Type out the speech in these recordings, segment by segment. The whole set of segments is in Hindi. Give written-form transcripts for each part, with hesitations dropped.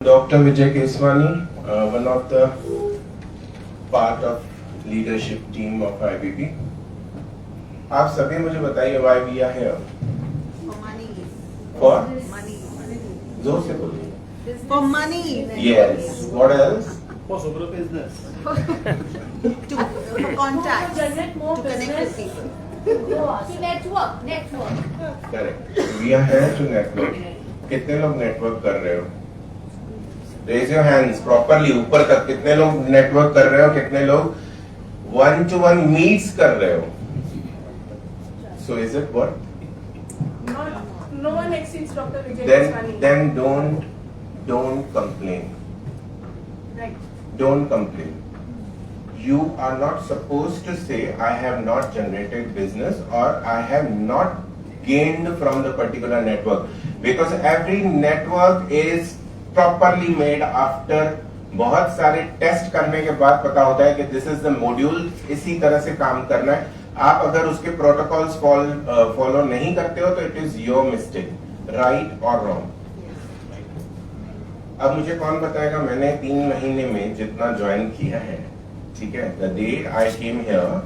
Dr. Vijay Keswani, one of the part of leadership team of IBP. आप सभी मुझे बताइए why we are here? For money. For? Money. जोर से बोलिए. For money. Yes. What else? For super business. For contact. To generate more To connect with business. people. To network. Correct. We are here to network. कितने लोग नेटवर्क कर रहे हो? Raise your hands properly ऊपर तक. कितने लोग नेटवर्क कर रहे हो? कितने लोग 1-to-1 मीट्स कर रहे हो? So is it what? No one exceeds Dr. Vijay Keswani. Then don't complain. Right. Don't complain. You are not supposed to say I have not generated business or I have not gained from the particular network, because every network is properly made after बहुत सारे टेस्ट करने के बाद पता होता है कि दिस इज द मॉड्यूल, इसी तरह से काम करना है. आप अगर उसके प्रोटोकॉल्स फॉलो नहीं करते हो तो it is your mistake, right और रॉन्ग. अब मुझे कौन बताएगा, मैंने 3 महीने में जितना ज्वाइन किया है, ठीक है, the day I came here,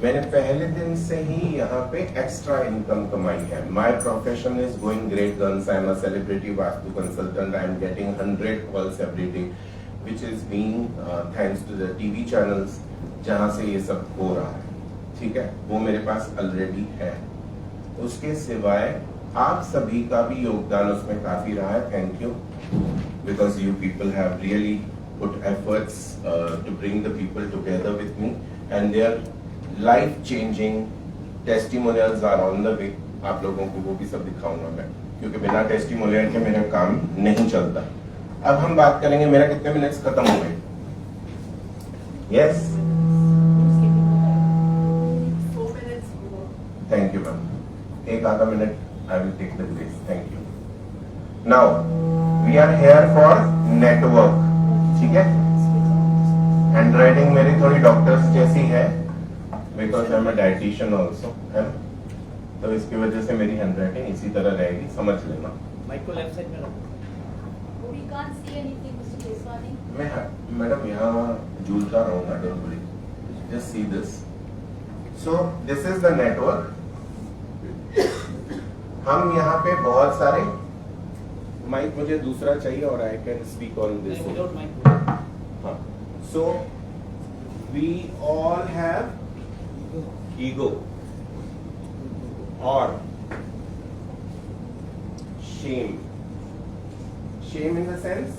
मैंने पहले दिन से ही यहाँ पे एक्स्ट्रा इनकम कमाई है. My profession is going great guns. I am a celebrity vastu consultant. I am getting 100 calls every day, which is being thanks to the TV channels जहाँ से ये सब हो रहा है, ठीक है, वो मेरे पास ऑलरेडी है. उसके सिवाय आप सभी का भी योगदान उसमें काफी रहा है. Thank you, because you people have really put efforts to bring the people together with me, and their life-changing testimonials are on the way. आप लोगों को वो भी सब दिखाऊंगा मैं, क्योंकि बिना टेस्टिमोनियल के मेरा काम नहीं चलता. अब हम बात करेंगे, मेरा कितने मिनट्स खत्म हो गए? Yes, 4 minutes more. Thank you ma'am. एक आधा minute I will take the place. Thank you. Now we are here for network, ठीक है. हैंड राइटिंग मेरी थोड़ी डॉक्टर्स जैसी है, because I am a dietitian also, है ना, तो इसकी वजह से मेरी हैंड राइटिंग इसी तरह रहेगी, समझ लेना. माइक को लेफ्ट साइड में रखो. We can't see anything, Mr. Keswani. मैं मैडम यहाँ झूलता रहूंगा, don't worry, just see this. So this is the network. हम यहाँ पे बहुत सारे, माइक मुझे दूसरा चाहिए और I can speak on this. Without mic. हाँ, so we all have ego और shame. Shame in the sense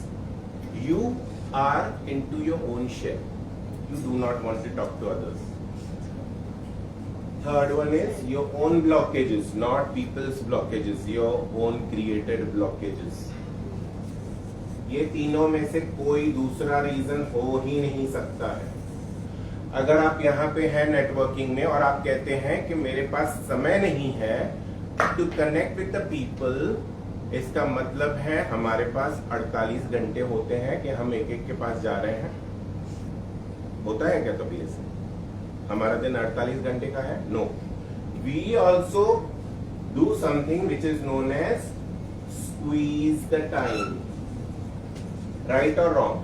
you are into your own shell. You do not want to talk to others. Third one is your own blockages, not people's blockages, your own created blockages. ये तीनों में से कोई दूसरा रीजन हो ही नहीं सकता है. अगर आप यहाँ पे हैं नेटवर्किंग में और आप कहते हैं कि मेरे पास समय नहीं है to connect with the people, इसका मतलब है हमारे पास 48 घंटे होते हैं कि हम एक एक के पास जा रहे हैं. होता है क्या कभी ऐसे? हमारा दिन 48 घंटे का है? No. We also do something which is known as squeeze the time. Right और रॉन्ग?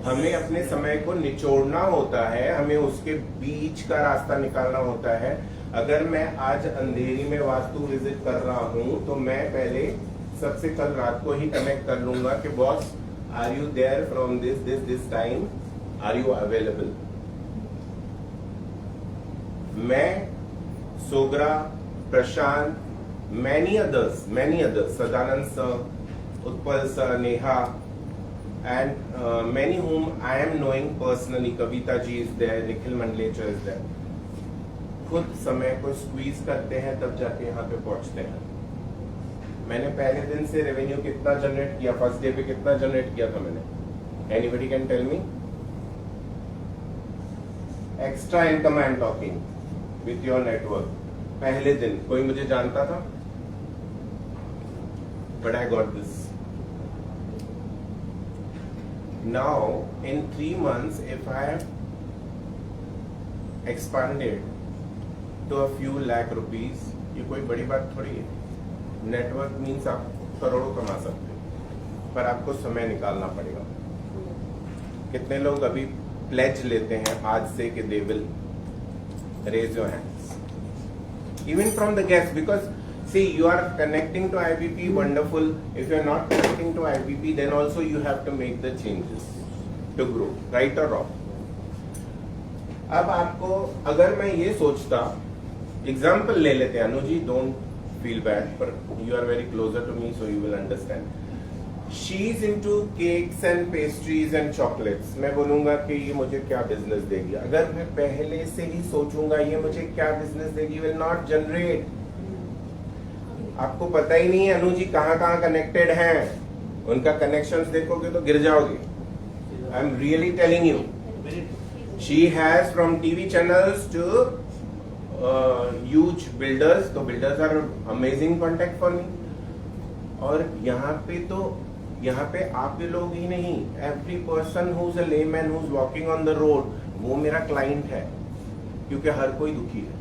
हमें अपने समय को निचोड़ना होता है, हमें उसके बीच का रास्ता निकालना होता है. अगर मैं आज अंधेरी में वास्तु विजिट कर रहा हूं तो मैं पहले सबसे कल रात को ही कनेक्ट कर लूंगा कि boss, are you there from this time, are you available. मैं, Sogra, Prashant, many others, Sadanand sir, Utpal sir, Neha, and many whom I am knowing personally, Kavita ji is there, Nikhil Mandlecha is there, खुद समय को स्क्वीज करते हैं तब जाके यहाँ पे पहुंचते हैं. मैंने पहले दिन से रेवेन्यू कितना जनरेट किया, फर्स्ट डे पे कितना जनरेट किया था मैंने? Anybody can tell me? Extra income I am talking with your network. पहले दिन कोई मुझे जानता था? But I got this. Now, in 3 months, if I have expanded to a few lakh rupees, ये कोई बड़ी बात थोड़ी है. नेटवर्क मीन्स आप करोड़ों कमा सकते हैं. पर आपको समय निकालना पड़ेगा। कितने लोग अभी प्लेज लेते हैं आज से कि they will raise your hands even from the guest, because see you are connecting to IBP, wonderful. If you are not connecting to IBP, then also you have to make the changes to grow, right or wrong. अब आपको अगर मैं ये सोचता, एग्जाम्पल ले लेते हैं Anu ji, don't feel bad, पर you are very closer to me so you will understand. She is into cakes and pastries and chocolates. मैं बोलूंगा कि ये मुझे क्या बिजनेस देगी। अगर मैं पहले से ही सोचूंगा ये मुझे क्या बिजनेस देगी, विल नॉट जनरेट। आपको पता ही नहीं है अनु जी कहाँ कहाँ कनेक्टेड हैं, उनका कनेक्शंस देखोगे तो गिर जाओगे। I am really telling you, she has from TV channels to huge builders, तो builders are amazing contact for me. और यहाँ पे आप लोग ही नहीं, every person who is a layman who is walking on the road, वो मेरा क्लाइंट है, क्योंकि हर कोई दुखी है।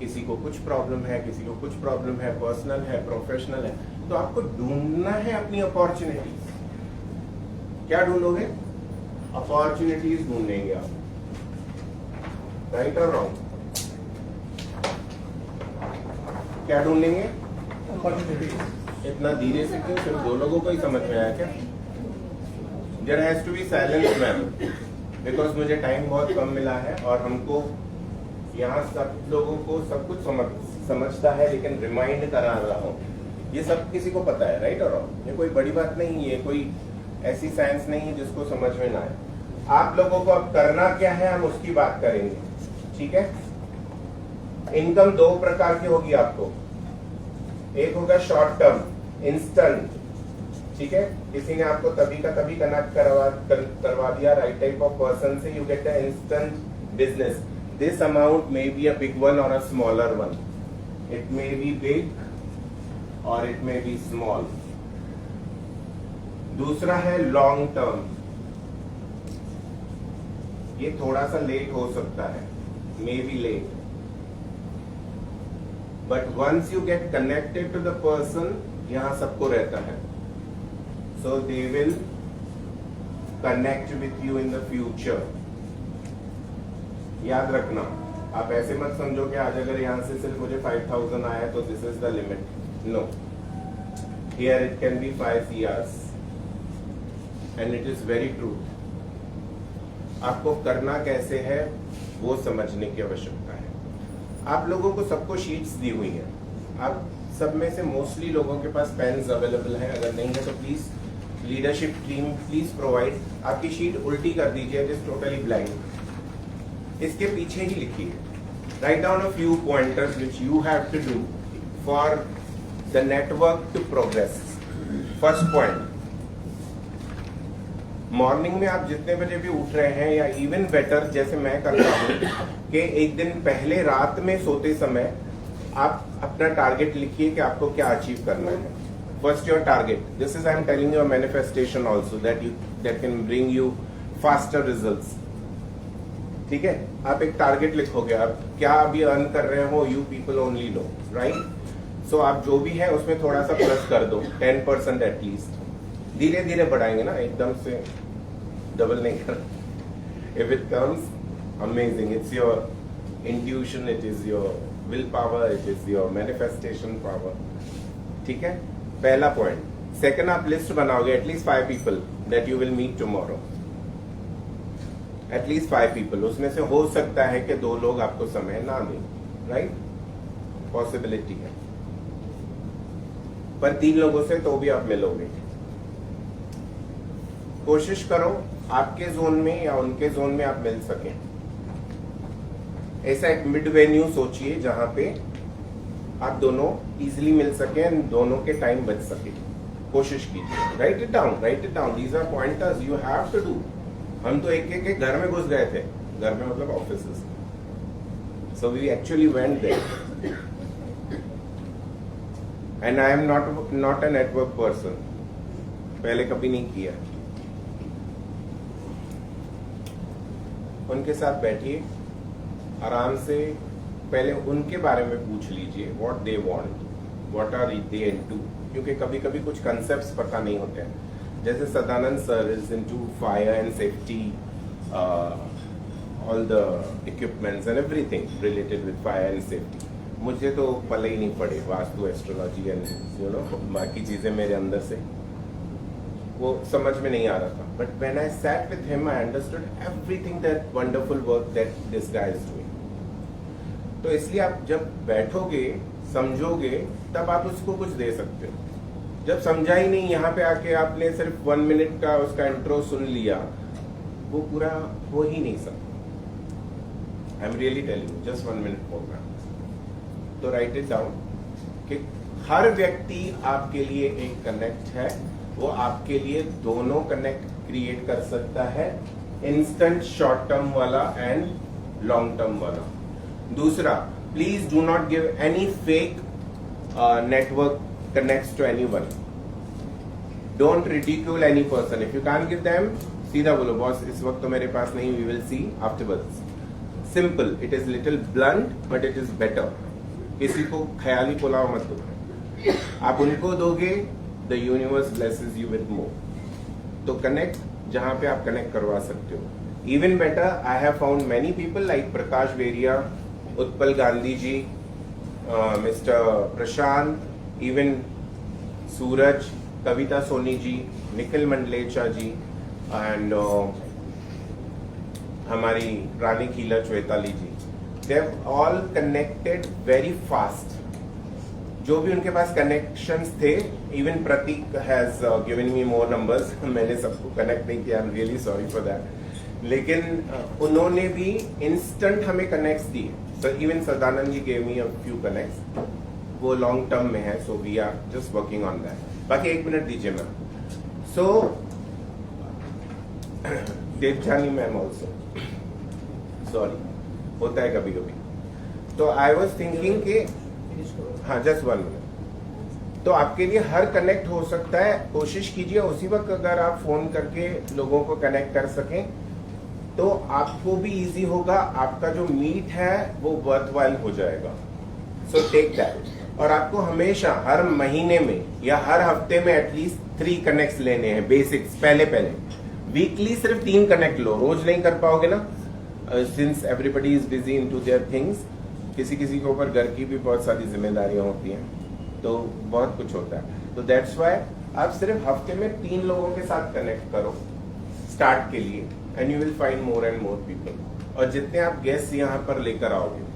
किसी को कुछ प्रॉब्लम है, किसी को कुछ प्रॉब्लम है, पर्सनल है, प्रोफेशनल है। तो आपको ढूंढना है अपनी अपॉर्चुनिटीज। क्या ढूंढोगे? अपॉर्चुनिटीज ढूंढेंगे आप, राइट और रॉन्ग? क्या ढूंढेंगे? अपॉर्चुनिटीज। इतना धीरे से क्यों? सिर्फ दो लोगों को ही समझ में आया क्या? There has to be silence ma'am, because मुझे टाइम बहुत कम मिला है और हमको यहाँ सब लोगों को सब कुछ समझता है, लेकिन रिमाइंड करा रहा हूँ। ये सब किसी को पता है, राइट और रॉन्ग? ये कोई बड़ी बात नहीं है, कोई ऐसी साइंस नहीं है जिसको समझ में ना आए। आप लोगों को अब करना क्या है, हम उसकी बात करेंगे, ठीक है? इनकम दो प्रकार की होगी आपको। एक होगा शॉर्ट टर्म, इंस्टेंट, ठीक है? किसी ने आपको तभी का तभी कनेक्ट करवा दिया, राइट टाइप ऑफ पर्सन से, you get the instant business. This amount may be a big one or a smaller one. It may be big or it may be small. दूसरा है लॉन्ग टर्म। ये थोड़ा सा लेट हो सकता है, may be late, but once you get connected to the person, यहां सबको रहता है, so they will connect with you in the future. याद रखना, आप ऐसे मत समझो कि आज अगर यहां से सिर्फ मुझे 5000 आया तो this is the limit. No, here it can be 5 years and it is very true. आपको करना कैसे है वो समझने की आवश्यकता है। आप लोगों को सबको शीट्स दी हुई हैं, आप सब में से मोस्टली लोगों के पास पेन्स अवेलेबल है, अगर नहीं है तो please leadership team please provide. आपकी शीट उल्टी कर दीजिए, इट इज टोटली ब्लाइंड। इसके पीछे ही लिखिए, write down a few pointers which you have to do for the network to progress. First point, morning में आप जितने बजे भी उठ रहे हैं, या इवन बेटर जैसे मैं करता हूँ कि एक दिन पहले रात में सोते समय आप अपना टारगेट लिखिए कि आपको क्या अचीव करना है। First your target, this is I am telling you manifestation also that can bring you faster results, ठीक है? आप एक टारगेट लिखोगे, आप क्या अभी अर्न कर रहे हो, you people only know, right? So आप जो भी है उसमें थोड़ा सा प्लस कर दो, 10% एटलीस्ट। धीरे धीरे बढ़ाएंगे ना, एकदम से डबल नहीं कर। If it comes amazing, it's your intuition, it is your will power, it is your manifestation power, ठीक है? पहला पॉइंट। सेकंड, आप लिस्ट बनाओगे at least 5 people that you will meet tomorrow, at least 5 people। उसमें से हो सकता है कि 2 लोग आपको समय ना दें, राइट? पॉसिबिलिटी है, पर 3 लोगों से तो भी आप मिलोगे। कोशिश करो आपके जोन में या उनके जोन में आप मिल सकें। ऐसा एक मिड वेन्यू सोचिए जहां पे आप दोनों इजीली मिल सके एंड दोनों के टाइम बच सके। कोशिश कीजिए, write it down, these are pointers you have to do. हम तो एक एक घर में घुस गए थे, घर में मतलब offices, so we actually went there and I am not a network person, पहले कभी नहीं किया। उनके साथ बैठिए आराम से, पहले उनके बारे में पूछ लीजिए what they want, what are they into, क्योंकि कभी कभी कुछ कंसेप्ट्स पता नहीं होते हैं. जैसे Sadanand sir is into fire and safety, all the equipments and everything related with fire and safety. मुझे तो पले ही नहीं पड़े vastu, astrology and you know बाकी चीजें मेरे अंदर से वो समझ में नहीं आ रहा था. But when I sat with him I understood everything, that wonderful work that this guy is doing. तो इसलिए आप जब बैठोगे समझोगे तब आप उसको कुछ दे सकते हो. जब समझा ही नहीं, यहाँ पे आके आपने सिर्फ 1 मिनट का उसका इंट्रो सुन लिया, वो पूरा हो ही नहीं सकता. I am really telling you, just 1 minute programme. तो राइट इट डाउन कि हर व्यक्ति आपके लिए एक कनेक्ट है. वो आपके लिए दोनों कनेक्ट क्रिएट कर सकता है, इंस्टेंट शॉर्ट टर्म वाला एंड लॉन्ग टर्म वाला. दूसरा, please do not give any fake network connects to anyone. Don't ridicule any person. If you can't give them, सीधा बोलो बॉस इस वक्त तो मेरे पास नहीं, we will see afterwards. Simple. It is little blunt, but it is better. किसी को ख्याली पुलाव मत दो. आप उनको दोगे, the universe blesses you with more. तो कनेक्ट जहां पे आप कनेक्ट करवा सकते हो. Even better, I have found many people like Prakash Veria, Utpal Gandhi ji, mister Prashant, even Suraj, Kavita Soni ji, Nikhil Mandlecha ji and हमारी Rani Khila Chavetali ji. They have all connected very fast. जो भी उनके पास कनेक्शंस थे, even Prateek has given me more numbers. मैंने सबको कनेक्ट नहीं किया, I am really sorry for that. लेकिन उन्होंने भी इंस्टेंट हमें कनेक्ट्स दिए. So even Sadanand ji gave me a few connects. वो लॉन्ग टर्म में है, so we are just working on that. बाकी 1 मिनट दीजिए ma'am. So Devjani ma'am also, sorry होता है कभी कभी. तो आई वॉज थिंकिंग कि हाँ जस्ट 1 मिनट. तो आपके लिए हर कनेक्ट हो सकता है. कोशिश कीजिए उसी वक्त अगर आप फोन करके लोगों को कनेक्ट कर सकें तो आपको भी इजी होगा. आपका जो मीट है वो वर्थवाइल हो जाएगा. So take that. और आपको हमेशा हर महीने में या हर हफ्ते में एटलीस्ट 3 कनेक्ट्स लेने हैं, बेसिक्स. पहले वीकली सिर्फ 3 कनेक्ट लो. रोज नहीं कर पाओगे ना, since everybody is busy into their things. किसी किसी के ऊपर घर की भी बहुत सारी जिम्मेदारियां होती हैं, तो बहुत कुछ होता है. तो दैट्स व्हाई आप सिर्फ हफ्ते में 3 लोगों के साथ कनेक्ट करो स्टार्ट के लिए, and you will find more and more people. और जितने आप गेस्ट यहाँ पर लेकर आओगे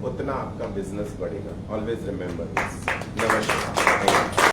उतना आपका बिजनेस बढ़ेगा. Always remember this. नमस्कार.